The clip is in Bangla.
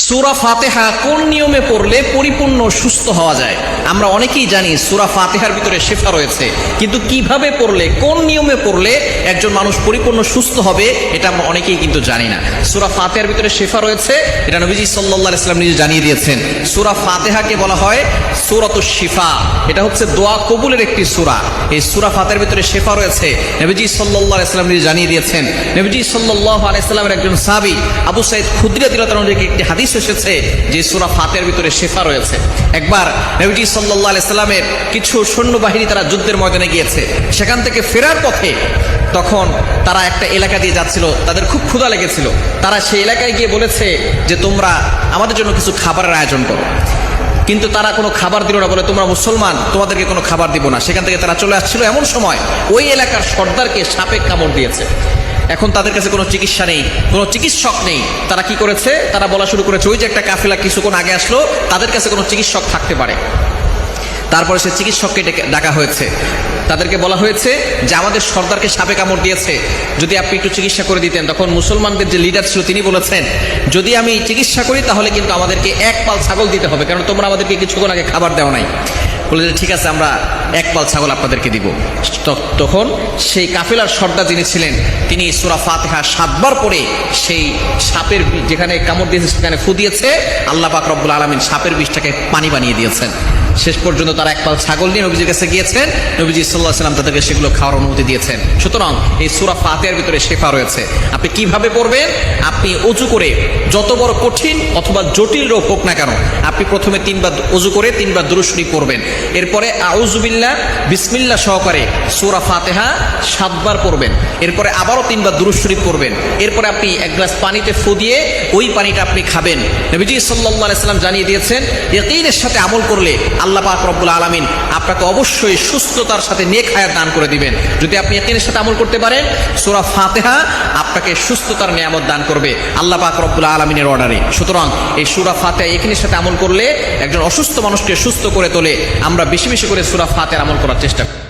সূরা ফাতিহা কোন নিয়মে পড়লে পরিপূর্ণ সুস্থ হওয়া যায়? আমরা অনেকেই জানি সূরা ফাতিহার ভিতরে শিফা রয়েছে, কিন্তু কিভাবে পড়লে, কোন নিয়মে পড়লে একজন মানুষ পরিপূর্ণ সুস্থ হবে, এটা আমরা অনেকেই কিন্তু জানি না। সূরা ফাতিহার ভিতরে শিফা রয়েছে, এটা নবীজি সাল্লাল্লাহু আলাইহি ওয়াসাল্লাম নিজে জানিয়ে দিয়েছেন। সূরা ফাতিহাকে বলা হয় সূরাতুশ শিফা, এটা হচ্ছে দোয়া কবুলের একটি সূরা। এই সূরা ফাতিহার ভিতরে শিফা রয়েছে, নবীজি সাল্লাল্লাহু আলাইহি ওয়াসাল্লাম নিজে জানিয়ে দিয়েছেন। নবীজি সাল্লাল্লাহু আলাইহি ওয়াসাল্লামের একজন সাহাবী আবু সাঈদ খুদরি রাদিয়াল্লাহু তাআলা থেকে একটি হাদিস এসেছে যে সূরা ফাতিহার ভিতরে শিফা রয়েছে। একবার নবীজি সাল্লাল্লাহু আলাইহি ওয়াসাল্লামের কিছু সৈন্যবাহিনী তারা যুদ্ধের ময়দানে গিয়েছে, সেখান থেকে ফেরার পথে তখন তারা একটা এলাকা দিয়ে যাচ্ছিল, তাদের খুব ক্ষুধা লেগেছিল। তারা সেই এলাকায় গিয়ে বলেছে যে তোমরা আমাদের জন্য কিছু খাবারের আয়োজন করো, কিন্তু তারা কোনো খাবার দিল না, বলে তোমরা মুসলমান, তোমাদেরকে কোনো খাবার দিব না। সেখান থেকে তারা চলে আসছিল, এমন সময় ওই এলাকার সর্দারকে সাপে কামড় দিয়েছে। এখন তাদের কাছে কোনো চিকিৎসা নেই, কোনো চিকিৎসক নেই। তারা কি করেছে, তারা বলা শুরু করেছে ওই যে একটা কাফেলা কিছুক্ষণ আগে আসলো, তাদের কাছে কোনো চিকিৎসক থাকতে পারে। তারপরে সে চিকিৎসককে ডাকা হয়েছে, তাদেরকে বলা হয়েছে যে আমাদের সর্দারকে সাপে কামড় দিয়েছে, যদি আপনি একটু চিকিৎসা করে দিতেন। তখন মুসলমানদের যে লিডার ছিল তিনি বলেছেন, যদি আমি চিকিৎসা করি তাহলে কিন্তু আমাদেরকে এক পাল ছাগল দিতে হবে, কারণ তোমরা আমাদেরকে কিছুক্ষণ আগে খাবার দেওয়া নাই। বলে যে ঠিক আছে, আমরা এক পাল ছাগল আপনাদেরকে দিব। তখন সেই কাফেলার সর্দার যিনি ছিলেন, তিনি সূরা ফাতিহা 7 বার পড়ে সেই সাপের যেখানে কামড় দিয়েছে সেখানে ফু দিয়েছে। আল্লাহ পাক রব্বুল আলামিন সাপের বিষটাকে পানি বানিয়ে দিয়েছেন। শেষ পর্যন্ত তারা এক পাল ছাগল নিয়ে নবীজির কাছে গিয়েছেন, নবীজি সাল্লাল্লাহু আলাইহি ওয়াসাল্লাম তাদেরকে সেগুলো খাওয়ার অনুমতি দিয়েছেন। সুতরাং এই সূরা ফাতিহার ভিতরে শিফা রয়েছে। আপনি কিভাবে পড়বেন? আপনি ওযু করে, যত বড় কঠিন অথবা জটিল রোগ হোক না কেন, আপনি প্রথমে 3 বার ওযু করে 3 বার দুরূদ শরীফ পড়বেন। এরপরে আউযু বিল্লাহ বিসমিল্লাহ সহকারে সূরা ফাতিহা 7 বার পড়বেন। এরপরে আবারও 3 বার দুরূদ শরীফ পড়বেন। এরপরে আপনি এক গ্লাস পানিতে ফু দিয়ে ওই পানিটা আপনি খাবেন। নবীজি সাল্লাল্লাহু আলাইহি ওয়াসাল্লাম জানিয়ে দিয়েছেন, ইয়াকিনের সাথে আমল করলে আল্লাহ পাক রব্বুল আলামিন আপনাকে অবশ্যই সুস্থতার সাথে নেক হায়াত দান করে দিবেন। যদি আপনি ইয়াকিনের সাথে আমল করতে পারেন, সূরা ফাতিহা আপনাকে সুস্থতার নিয়ামত দান করবে আল্লাহ পাক রব্বুল আলামিনের অর্ডারে। সুতরাং এই সূরা ফাতিহা ইয়াকিনের সাথে আমল করলে একজন অসুস্থ মানুষকে সুস্থ করে তোলে। আমরা বেশি বেশি করে সূরা ফাতিহার আমল করার চেষ্টা করি।